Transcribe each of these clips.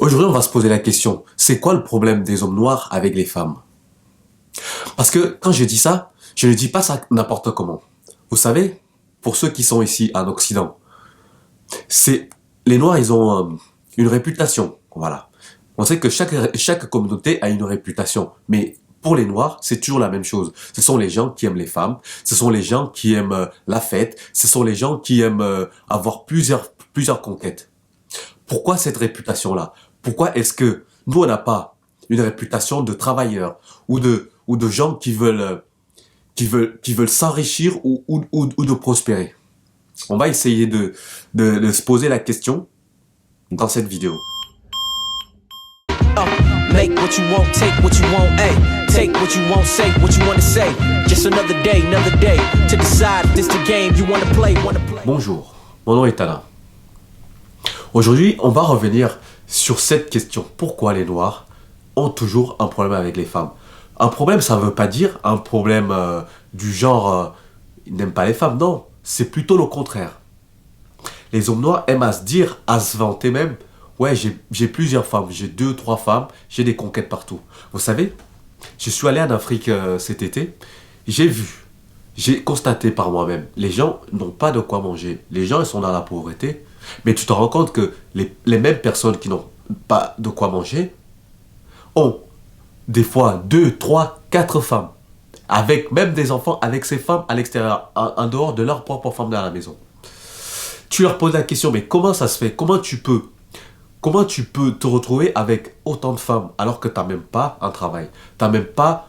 Aujourd'hui, on va se poser la question, c'est quoi le problème des hommes noirs avec les femmes? Parce que quand je dis ça, je ne dis pas ça n'importe comment. Vous savez, pour ceux qui sont ici en Occident, c'est les noirs, ils ont une réputation, voilà. On sait que chaque communauté a une réputation, mais pour les noirs, c'est toujours la même chose. Ce sont les gens qui aiment les femmes, ce sont les gens qui aiment la fête, ce sont les gens qui aiment avoir plusieurs conquêtes. Pourquoi cette réputation-là? Pourquoi est-ce que nous, on n'a pas une réputation de travailleurs ou de gens qui veulent s'enrichir ou de prospérer? On va essayer de se poser la question dans cette vidéo. Make what you want, take what you want, ay. Take what you want, say what you want to say. Just another day to decide if this the game you want to play. Bonjour, mon nom est Alain. Aujourd'hui, on va revenir sur cette question. Pourquoi les Noirs ont toujours un problème avec les femmes? Un problème, ça ne veut pas dire un problème du genre ils n'aiment pas les femmes, non. C'est plutôt le contraire. Les hommes noirs aiment à se dire, à se vanter même, ouais, j'ai plusieurs femmes, j'ai 2, 3 femmes, j'ai des conquêtes partout. Vous savez, je suis allé en Afrique cet été, j'ai constaté par moi-même, les gens n'ont pas de quoi manger. Les gens, ils sont dans la pauvreté, mais tu te rends compte que les mêmes personnes qui n'ont pas de quoi manger ont des fois 2, 3, 4 femmes, avec même des enfants, avec ces femmes à l'extérieur, en dehors de leurs propres femmes dans la maison. Tu leur poses la question, mais comment ça se fait? Comment tu peux te retrouver avec autant de femmes alors que tu n'as même pas un travail? Tu n'as même pas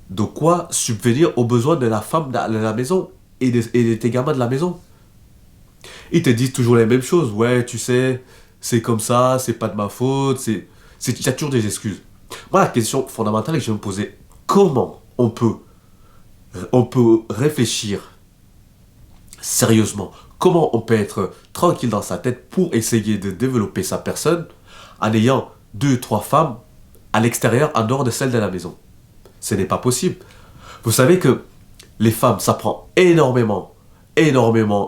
de quoi subvenir aux besoins de la femme de la maison et de tes gamins de la maison. Ils te disent toujours les mêmes choses. Ouais, tu sais, c'est comme ça, c'est pas de ma faute, il y a toujours des excuses. Moi, la question fondamentale que je vais me poser, comment on peut réfléchir sérieusement? Comment on peut être tranquille dans sa tête pour essayer de développer sa personne en ayant 2, 3 femmes à l'extérieur, en dehors de celles de la maison? Ce n'est pas possible. Vous savez que les femmes, ça prend énormément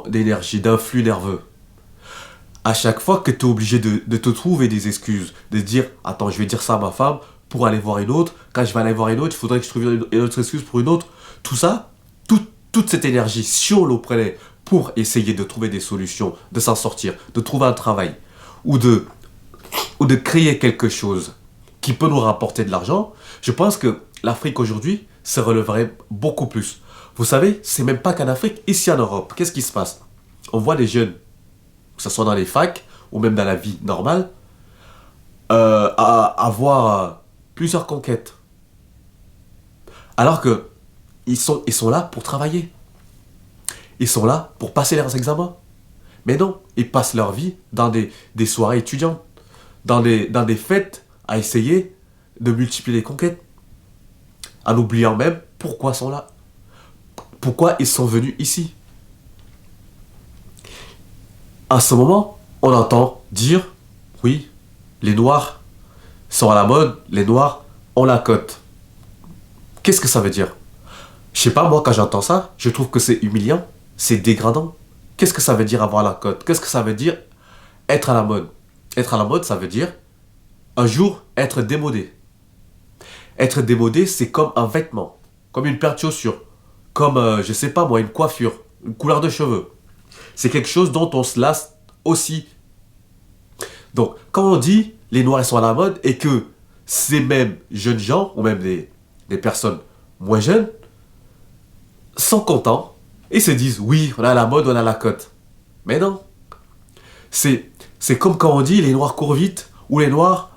d'énergie, d'influx nerveux. À chaque fois que tu es obligé de te trouver des excuses, de dire, attends, je vais dire ça à ma femme pour aller voir une autre. Quand je vais aller voir une autre, il faudrait que je trouve une autre excuse pour une autre. Tout ça, toute cette énergie, si on le prenait pour essayer de trouver des solutions, de s'en sortir, de trouver un travail, ou de créer quelque chose qui peut nous rapporter de l'argent, je pense que l'Afrique aujourd'hui se relèverait beaucoup plus. Vous savez, c'est même pas qu'en Afrique, ici en Europe, qu'est-ce qui se passe? On voit des jeunes, que ce soit dans les facs, ou même dans la vie normale, avoir plusieurs conquêtes. Alors que ils sont là pour travailler. Ils sont là pour passer leurs examens. Mais non, ils passent leur vie dans des soirées étudiantes, dans des fêtes, à essayer de multiplier les conquêtes, en oubliant même pourquoi ils sont là, pourquoi ils sont venus ici. À ce moment, on entend dire, oui, les Noirs sont à la mode, les Noirs ont la cote. Qu'est-ce que ça veut dire? Je sais pas, moi, quand j'entends ça, je trouve que c'est humiliant. C'est dégradant. Qu'est-ce que ça veut dire avoir la cote? Qu'est-ce que ça veut dire être à la mode? Être à la mode, ça veut dire un jour être démodé. Être démodé, c'est comme un vêtement, comme une paire de chaussures, comme, je sais pas moi, une coiffure, une couleur de cheveux. C'est quelque chose dont on se lasse aussi. Donc, quand on dit les Noirs ils sont à la mode et que ces mêmes jeunes gens, ou même des personnes moins jeunes, sont contents et se disent oui, on a la mode, on a la cote. Mais non. C'est comme quand on dit les Noirs courent vite ou les Noirs,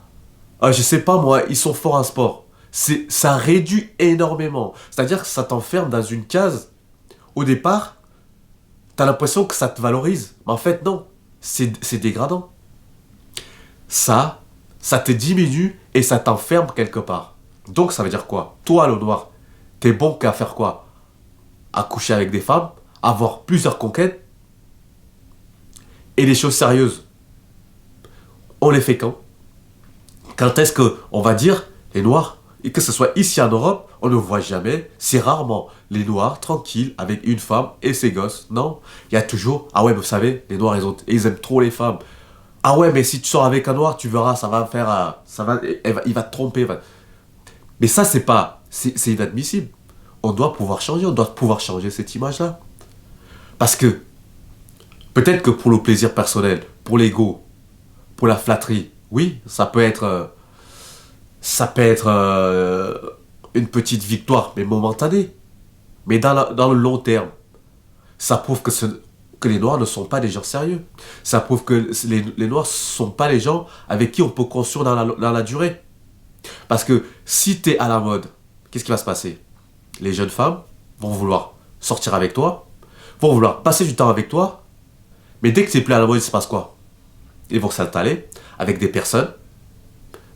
je sais pas moi, ils sont forts en sport. Ça réduit énormément. C'est-à-dire que ça t'enferme dans une case. Au départ, t'as l'impression que ça te valorise. Mais en fait, non. C'est dégradant. Ça te diminue et ça t'enferme quelque part. Donc ça veut dire quoi? Toi, le Noir, t'es bon qu'à faire quoi? À coucher avec des femmes, avoir plusieurs conquêtes et des choses sérieuses. On les fait quand? Quand est-ce qu'on va dire les Noirs, et que ce soit ici en Europe, on ne voit jamais, c'est rarement les Noirs tranquilles avec une femme et ses gosses. Non, il y a toujours, ah ouais, vous savez, les Noirs ils aiment trop les femmes. Ah ouais, mais si tu sors avec un noir, tu verras, ça va faire, il va te tromper. Mais ça, c'est inadmissible. On doit pouvoir changer, on doit pouvoir changer cette image-là. Parce que, peut-être que pour le plaisir personnel, pour l'ego, pour la flatterie, oui, ça peut être une petite victoire, mais momentanée. Mais dans le long terme, ça prouve que les Noirs ne sont pas des gens sérieux. Ça prouve que les Noirs ne sont pas les gens avec qui on peut construire dans la durée. Parce que si tu es à la mode, qu'est-ce qui va se passer? Les jeunes femmes vont vouloir sortir avec toi, vont vouloir passer du temps avec toi, mais dès que c'est plus à la mode, il se passe quoi? Ils vont s'installer avec des personnes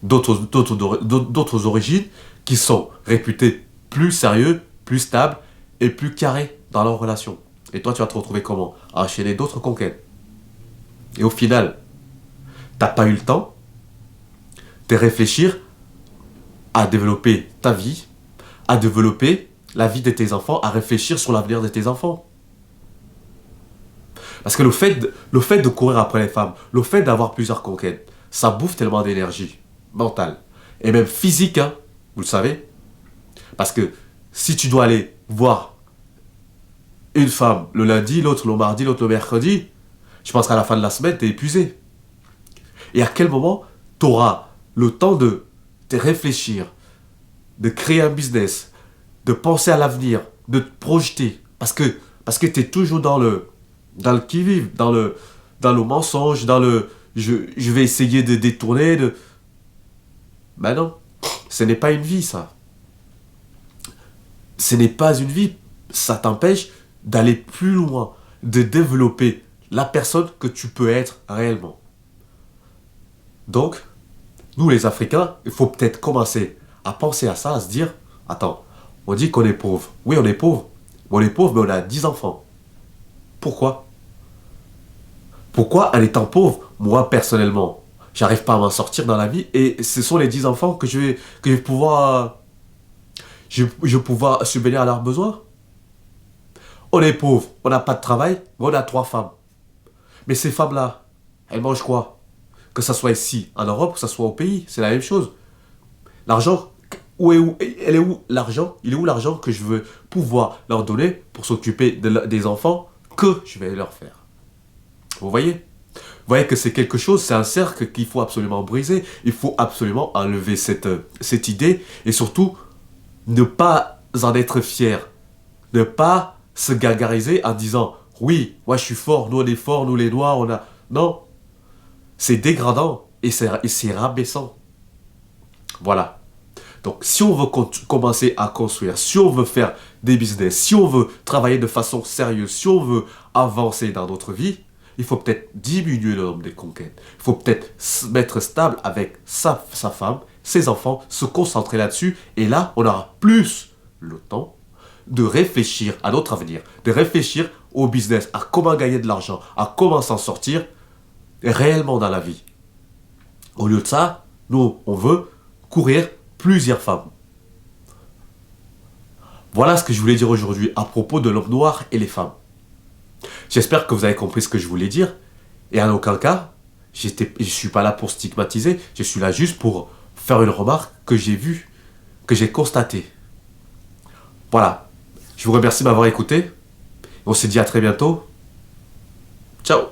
d'autres origines qui sont réputées plus sérieux, plus stables et plus carrés dans leur relation. Et toi, tu vas te retrouver comment? À enchaîner d'autres conquêtes. Et au final, t'as pas eu le temps de réfléchir à développer ta vie, à développer la vie de tes enfants, à réfléchir sur l'avenir de tes enfants. Parce que le fait de courir après les femmes, le fait d'avoir plusieurs conquêtes, ça bouffe tellement d'énergie mentale et même physique, hein, vous le savez. Parce que si tu dois aller voir une femme le lundi, l'autre le mardi, l'autre le mercredi, je pense qu'à la fin de la semaine, tu es épuisé. Et à quel moment tu auras le temps de te réfléchir, de créer un business, de penser à l'avenir, de te projeter. Parce que tu es toujours dans le qui-vive, dans le mensonge, je vais essayer de détourner. Ben non, ce n'est pas une vie, ça. Ce n'est pas une vie. Ça t'empêche d'aller plus loin, de développer la personne que tu peux être réellement. Donc, nous les Africains, il faut peut-être commencer à penser à ça, à se dire, attends, on dit qu'on est pauvre. Oui, on est pauvre. Mais on est pauvre, mais on a 10 enfants. Pourquoi? Pourquoi, en étant pauvre, moi, personnellement, j'arrive pas à m'en sortir dans la vie et ce sont les 10 enfants que je vais pouvoir, je vais pouvoir subvenir à leurs besoins? On est pauvre, on n'a pas de travail, mais on a 3 femmes. Mais ces femmes-là, elles mangent quoi? Que ça soit ici, en Europe, que ça soit au pays, c'est la même chose. L'argent, elle est où l'argent? Il est où l'argent que je veux pouvoir leur donner pour s'occuper des enfants que je vais leur faire? Vous voyez? Vous voyez que c'est quelque chose, c'est un cercle qu'il faut absolument briser. Il faut absolument enlever cette idée et surtout ne pas en être fier. Ne pas se gargariser en disant oui, moi je suis fort, nous on est forts, nous les noirs, on a. Non, c'est dégradant et c'est rabaissant. Voilà. Donc, si on veut commencer à construire, si on veut faire des business, si on veut travailler de façon sérieuse, si on veut avancer dans notre vie, il faut peut-être diminuer le nombre de conquêtes. Il faut peut-être se mettre stable avec sa femme, ses enfants, se concentrer là-dessus. Et là, on aura plus le temps de réfléchir à notre avenir, de réfléchir au business, à comment gagner de l'argent, à comment s'en sortir réellement dans la vie. Au lieu de ça, nous, on veut courir plusieurs femmes. Voilà ce que je voulais dire aujourd'hui à propos de l'homme noir et les femmes. J'espère que vous avez compris ce que je voulais dire. Et en aucun cas, je ne suis pas là pour stigmatiser. Je suis là juste pour faire une remarque que j'ai vue, que j'ai constatée. Voilà. Je vous remercie de m'avoir écouté. On se dit à très bientôt. Ciao.